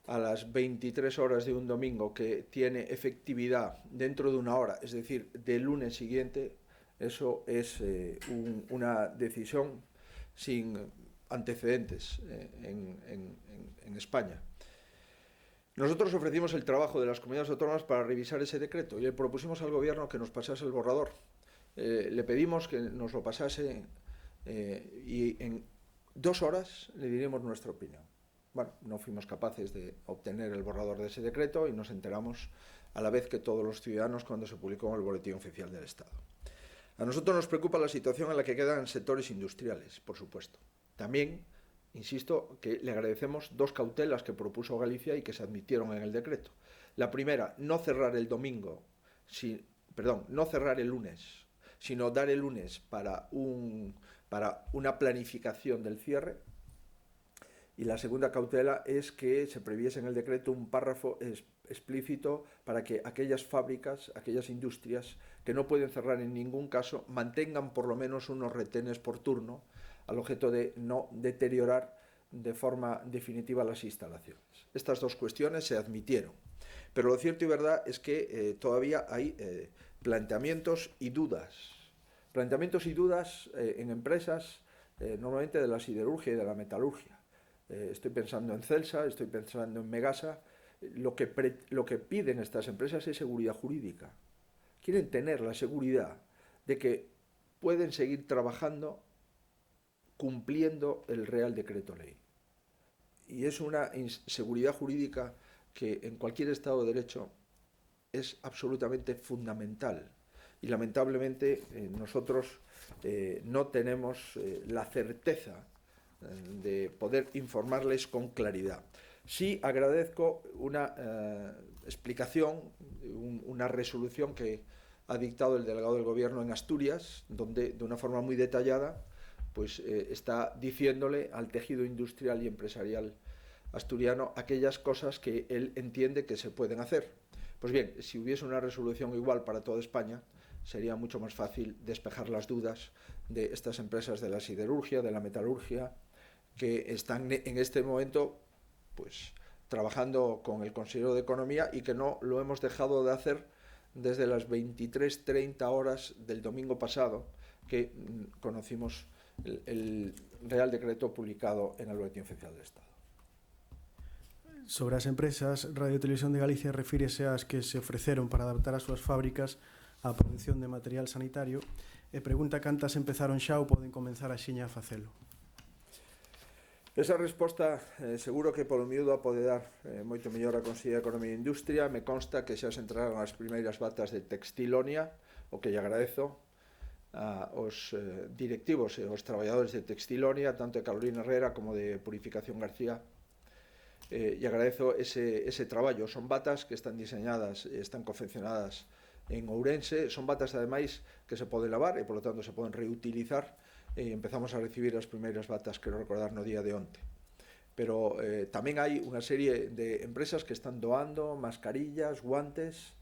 a las 23 horas de un domingo que tiene efectividad dentro de una hora, es decir, del lunes siguiente, eso es una decisión sin antecedentes en España. Nosotros ofrecimos el trabajo de las comunidades autónomas para revisar ese decreto y le propusimos al Gobierno que nos pasase el borrador. Le pedimos que nos lo pasase y en 2 horas le diremos nuestra opinión. Bueno, no fuimos capaces de obtener el borrador de ese decreto y nos enteramos a la vez que todos los ciudadanos cuando se publicó en el Boletín Oficial del Estado. A nosotros nos preocupa la situación en la que quedan sectores industriales, por supuesto. También, insisto, que le agradecemos 2 cautelas que propuso Galicia y que se admitieron en el decreto. La primera, no cerrar el lunes, sino dar el lunes para una planificación del cierre. Y la segunda cautela es que se previese en el decreto un párrafo explícito para que aquellas fábricas, aquellas industrias que no pueden cerrar en ningún caso, mantengan por lo menos unos retenes por turno al objeto de no deteriorar de forma definitiva las instalaciones. Estas 2 cuestiones se admitieron. Pero lo cierto y verdad es que todavía hay planteamientos y dudas. Planteamientos y dudas en empresas normalmente de la siderurgia y de la metalurgia. Estoy pensando en Celsa, estoy pensando en Megasa. Lo que piden estas empresas es seguridad jurídica. Quieren tener la seguridad de que pueden seguir trabajando cumpliendo el Real Decreto Ley. Y es una inseguridad jurídica que en cualquier Estado de Derecho es absolutamente fundamental y lamentablemente nosotros no tenemos la certeza de poder informarles con claridad. Sí agradezco una explicación, una resolución que ha dictado el delegado del Gobierno en Asturias, donde de una forma muy detallada pues, está diciéndole al tejido industrial y empresarial asturiano aquellas cosas que él entiende que se pueden hacer. Pues bien, si hubiese una resolución igual para toda España, sería mucho más fácil despejar las dudas de estas empresas de la siderurgia, de la metalurgia, que están en este momento pues, trabajando con el consejero de Economía y que no lo hemos dejado de hacer desde las 23:30 horas del domingo pasado, que conocimos el Real Decreto publicado en el Boletín Oficial del Estado. Sobre as empresas, Radio e Televisión de Galicia refírese ás que se ofreceron para adaptar as súas fábricas á produción de material sanitario e pregunta cantas empezaron xa ou poden comenzar axiña a facelo. Esa resposta seguro que polo miúdo a pode dar moito mellor a Consellería de Economía e Industria. Me consta que xa se entraron as primeiras batas de Textilonia, o que lle agradezo aos directivos e aos traballadores de Textilonia, tanto de Carolina Herrera como de Purificación García. E agradezo ese traballo. Son batas que están diseñadas e están confeccionadas en Ourense. Son batas, ademais, que se poden lavar e, polo tanto, se poden reutilizar. E empezamos a recibir as primeiras batas, quero recordar, no día de onte. Pero tamén hai unha serie de empresas que están doando mascarillas, guantes,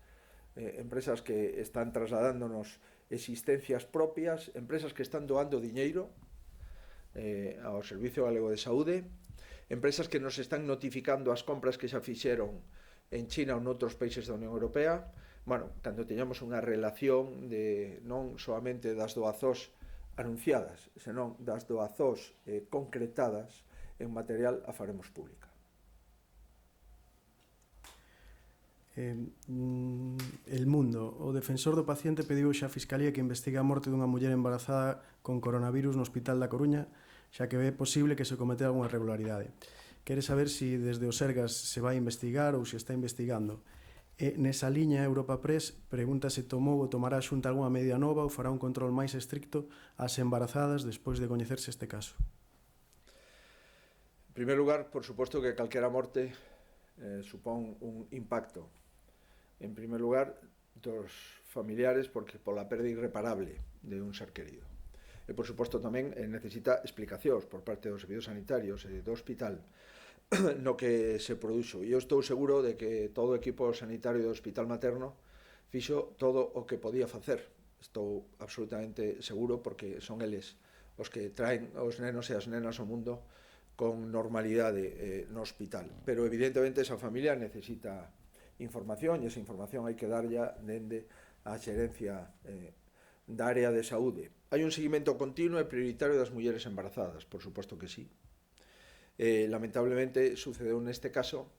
empresas que están trasladándonos existencias propias, empresas que están doando diñeiro ao Servicio Galego de Saúde, empresas que nos están notificando as compras que xa fixeron en China ou noutros países da Unión Europea. Bueno, cando teñamos unha relación de non solamente das doazós anunciadas, senón das doazós concretadas en material a faremos pública. El Mundo. O defensor do paciente pediu xa a Fiscalía que investigue a morte dunha muller embarazada con coronavirus no Hospital da Coruña, xa que é posible que se cometeu algunha irregularidade. Quere saber se desde o Sergas se vai investigar ou se está investigando. E nesa liña, Europa Press pregunta se tomou ou tomará a Xunta algunha medida nova ou fará un control máis estricto ás embarazadas despois de coñecerse este caso. En primer lugar, por suposto que calquera morte supón un impacto. En primer lugar, dos familiares, porque pola perda irreparable de un ser querido. E, por suposto, tamén necesita explicacións por parte dos servizos sanitarios e do hospital no que se produxo. E eu estou seguro de que todo o equipo sanitario do Hospital Materno fixo todo o que podía facer. Estou absolutamente seguro porque son eles os que traen os nenos e as nenas ao mundo con normalidade no hospital. Pero, evidentemente, esa familia necesita información e esa información hai que darlla dende a xerencia da área de saúde. Hai un seguimento continuo e prioritario das mulleres embarazadas, por suposto que sí. Lamentablemente sucedeu neste caso.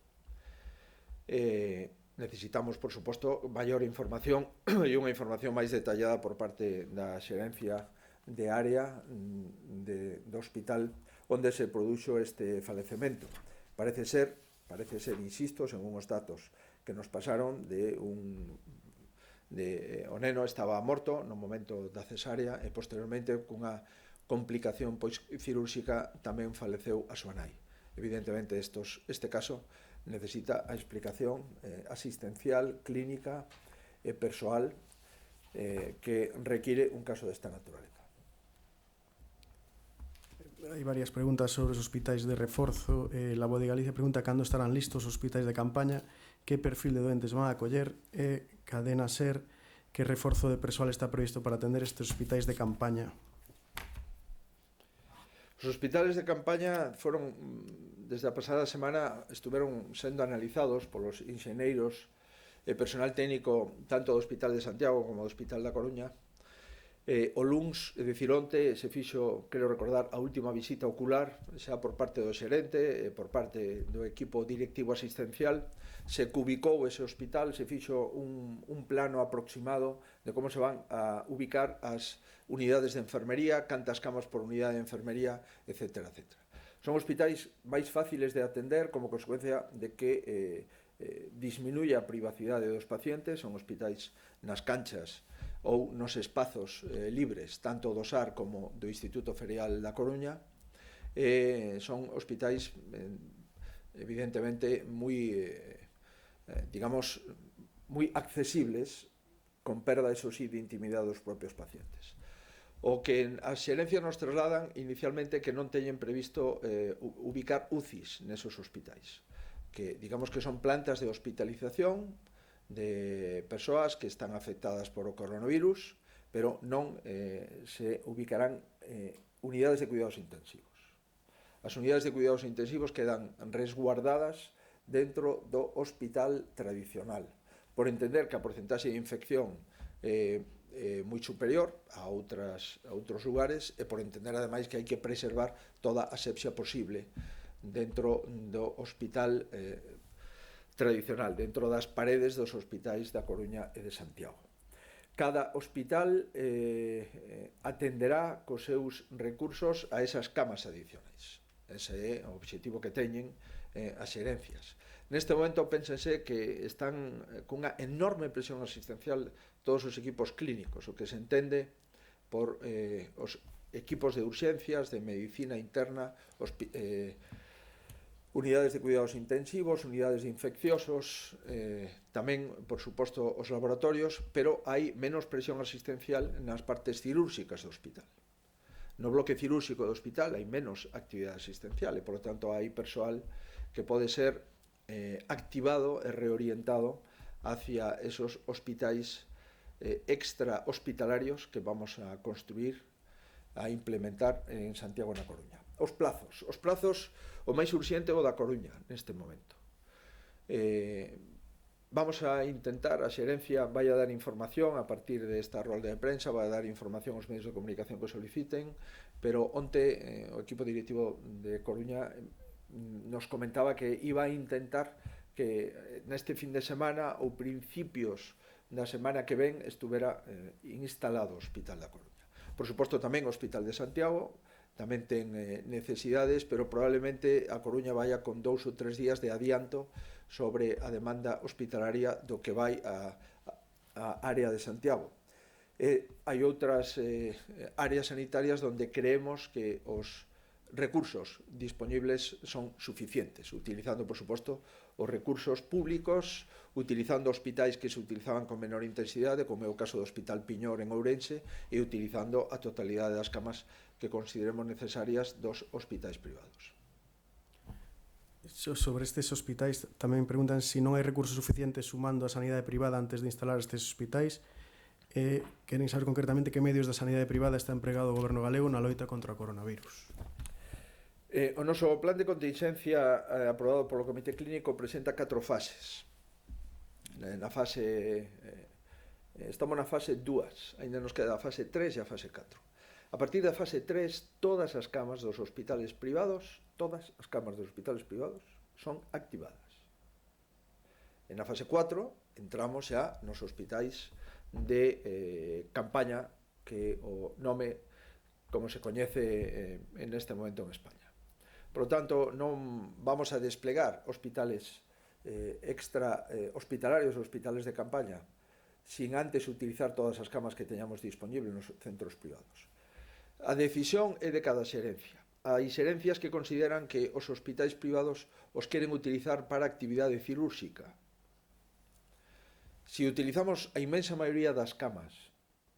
Necesitamos, por suposto, maior información e unha información máis detallada por parte da xerencia de área do hospital onde se produxo este falecemento. Parece ser, insisto, según os datos que nos pasaron, o neno estaba morto no momento da cesárea e posteriormente cunha complicación cirúrxica tamén faleceu a súa nai. Evidentemente este caso necesita a explicación asistencial, clínica e persoal que require un caso desta naturaleza. Hai varias preguntas sobre os hospitais de reforzo. La Voz de Galicia pregunta cando estarán listos os hospitais de campaña, que perfil de doentes van a acoller e Cadena Ser, que reforzo de persoal está previsto para atender estes hospitais de campaña. Os hospitales de campaña foron, desde a pasada semana, estuveron sendo analizados polos enxeneiros e personal técnico tanto do Hospital de Santiago como do Hospital da Coruña. O luns, é dicir, onte, se fixo, quero recordar, a última visita ocular, xa por parte do xerente e por parte do equipo directivo asistencial. Se cubicou ese hospital, se fixo un plano aproximado de como se van a ubicar as unidades de enfermería, cantas camas por unidade de enfermería, etc. Son hospitais máis fáciles de atender como consecuencia de que disminuye a privacidade dos pacientes, son hospitais nas canchas ou nos espazos libres, tanto do SAR como do Instituto Ferial da Coruña. Son hospitais evidentemente moi digamos moi accesibles, con perda, eso sí, de intimidade dos propios pacientes. O que as xerencias nos trasladan inicialmente que non teñen previsto ubicar UCIs nesos hospitais, que digamos que son plantas de hospitalización de persoas que están afectadas por o coronavirus, pero non se ubicarán unidades de cuidados intensivos. As unidades de cuidados intensivos quedan resguardadas dentro do hospital tradicional, por entender que a porcentaxe de infección moi superior a outros lugares e por entender ademais que hai que preservar toda a asepsia posible dentro do hospital tradicional, dentro das paredes dos hospitais da Coruña e de Santiago. Cada hospital atenderá cos seus recursos a esas camas adicionais. Ese é o obxectivo que teñen as xerencias. Neste momento pénsense que están cunha enorme presión asistencial todos os equipos clínicos, o que se entende por os equipos de urxencias, de medicina interna, unidades de cuidados intensivos, unidades de infecciosos, tamén, por suposto, os laboratorios, pero hai menos presión asistencial nas partes cirúrxicas do hospital. No bloque cirúrxico do hospital hai menos actividade asistencial e, por lo tanto, hai persoal que pode ser activado e reorientado hacia esos hospitais extra hospitalarios que vamos a construir, a implementar en Santiago na Coruña. Os plazos, o máis urxente é o da Coruña neste momento. Vamos a intentar, a xerencia vai a dar información a partir desta rolda de prensa, vai a dar información aos medios de comunicación que soliciten, pero onte o equipo directivo de Coruña nos comentaba que iba a intentar que neste fin de semana ou principios da semana que ven estuvera instalado o Hospital da Coruña. Por suposto tamén o Hospital de Santiago tamén ten necesidades, pero probablemente a Coruña vaya con 2 ou 3 días de adianto sobre a demanda hospitalaria do que vai a área de Santiago. Hai outras áreas sanitarias onde creemos que os recursos disponibles son suficientes, utilizando, por suposto, os recursos públicos, utilizando hospitais que se utilizaban con menor intensidade, como é o caso do Hospital Piñor en Ourense, e utilizando a totalidade das camas que consideremos necesarias dos hospitais privados. Sobre estes hospitais tamén preguntan se non hai recursos suficientes sumando a sanidade privada antes de instalar estes hospitais. Queren saber concretamente que medios da sanidade privada está empregado o goberno galego na loita contra o coronavirus. O noso plan de contingencia aprobado polo Comité Clínico presenta 4 fases. Estamos na fase 2, ainda nos queda a fase 3 e a fase 4. A partir da fase 3, todas as camas dos hospitales privados, son activadas. En a fase 4 entramos xa nos hospitais de campaña, que o nome como se coñece en este momento en España. Por lo tanto, non vamos a desplegar hospitales extra hospitalarios ou hospitales de campaña sin antes utilizar todas as camas que teñamos disponibles nos centros privados. A decisión é de cada xerencia. Hai xerencias que consideran que os hospitais privados os queren utilizar para actividade cirúrxica. Se utilizamos a inmensa maioría das camas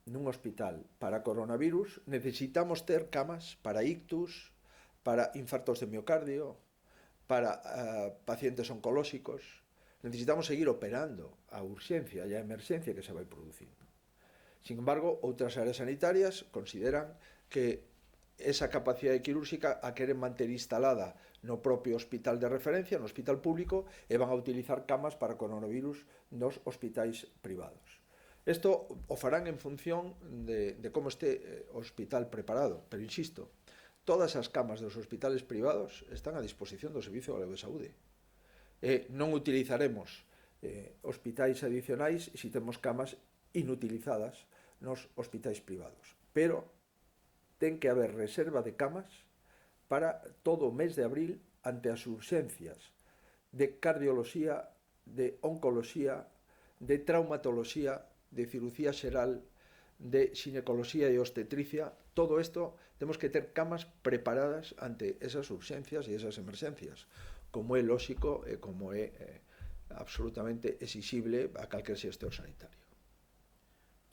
nun hospital para coronavirus, necesitamos ter camas para ictus, para infartos de miocardio, para pacientes oncolóxicos. Necesitamos seguir operando a urxencia e a emerxencia que se vai producindo. Sin embargo, outras áreas sanitarias consideran que esa capacidade quirúrxica a queren manter instalada no propio hospital de referencia, no hospital público, e van a utilizar camas para coronavirus nos hospitais privados. Isto o farán en función de como este hospital preparado, pero insisto, todas as camas dos hospitales privados están a disposición do Servicio Galego de Saúde. Non utilizaremos hospitais adicionais se temos camas inutilizadas nos hospitais privados. Pero ten que haber reserva de camas para todo o mes de abril ante as urxencias de cardioloxía, de oncología, de traumatología, de cirugía xeral, de xinecoloxía e obstetricia. Todo isto temos que ter camas preparadas ante esas urxencias e esas emerxencias, como é lóxico e como é absolutamente exixible a calquer xestor sanitario.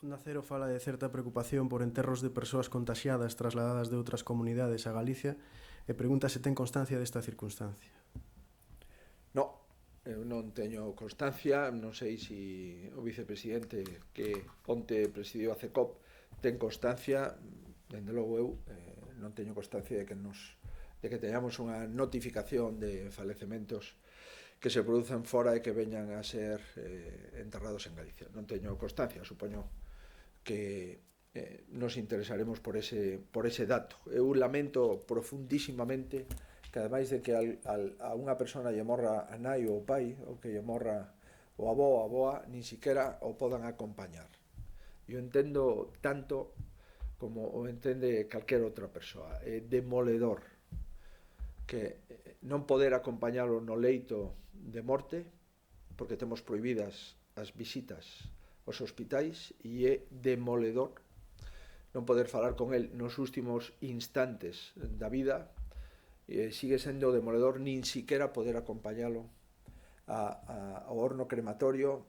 Onda Cero fala de certa preocupación por enterros de persoas contaxiadas trasladadas de outras comunidades a Galicia e pregunta se ten constancia desta circunstancia. No, eu non teño constancia, non sei se o vicepresidente que onte presidiu a CECOP ten constancia, dende logo eu non teño constancia de que teñamos unha notificación de falecementos que se produzan fora e que veñan a ser enterrados en Galicia. Non teño constancia, supoño que nos interesaremos por ese dato. Eu lamento profundísimamente que ademais de que a unha persona lle morra a nai ou o pai, ou que lle morra o avó ou a avoa, nin siquiera o podan acompañar. Eu entendo tanto como o entende calquer outra persoa. É demoledor que non poder acompañalo no leito de morte, porque temos prohibidas as visitas aos hospitais, e é demoledor non poder falar con el nos últimos instantes da vida. Sigue sendo demoledor nin siquiera poder acompañalo ao horno crematorio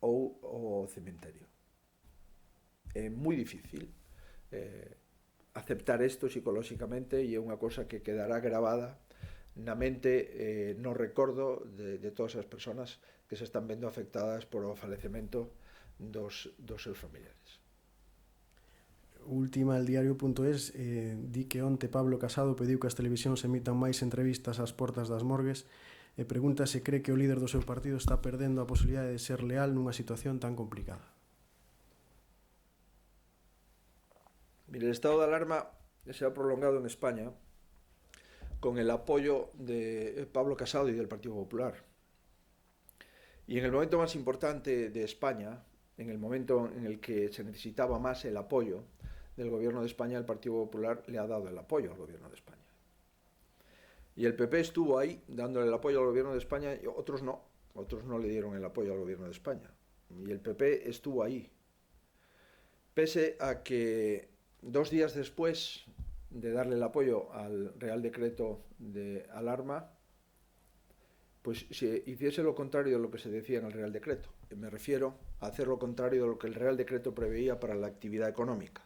ou ao cementerio. É moi difícil aceptar isto psicolóxicamente, e é unha cosa que quedará gravada na mente, no recordo de todas as persoas que se están vendo afectadas por o falecemento dos seus familiares. Última, el diario.es di que onte Pablo Casado pediu que as televisións emitan máis entrevistas ás portas das morgues e pregunta se cree que o líder do seu partido está perdendo a posibilidade de ser leal nunha situación tan complicada. Mire, el estado de alarma se ha prolongado en España con el apoyo de Pablo Casado y del Partido Popular. Y en el momento más importante de España, en el momento en el que se necesitaba más el apoyo del gobierno de España, el Partido Popular le ha dado el apoyo al gobierno de España. Y el PP estuvo ahí dándole el apoyo al gobierno de España, y otros no le dieron el apoyo al gobierno de España. Y el PP estuvo ahí. Pese a que 2 días después de darle el apoyo al Real Decreto de alarma, pues se hiciese lo contrario de lo que se decía en el Real Decreto. Me refiero a hacer lo contrario de lo que el Real Decreto preveía para la actividad económica.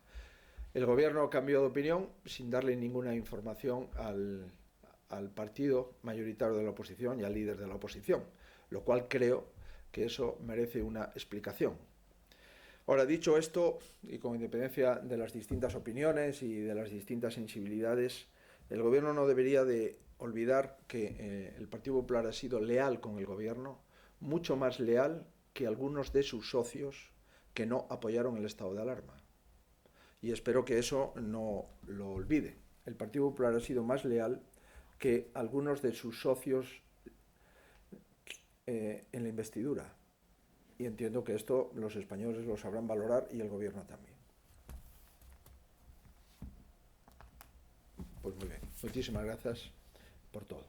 El gobierno cambió de opinión sin darle ninguna información al partido mayoritario de la oposición y al líder de la oposición, lo cual creo que eso merece una explicación. Ahora, dicho esto, y con independencia de las distintas opiniones y de las distintas sensibilidades, el gobierno no debería de olvidar que el Partido Popular ha sido leal con el gobierno, mucho más leal que algunos de sus socios que no apoyaron el estado de alarma. Y espero que eso no lo olvide. El Partido Popular ha sido más leal que algunos de sus socios en la investidura. Y entiendo que esto los españoles lo sabrán valorar y el gobierno también. Pues muy bien. Muchísimas gracias por todo.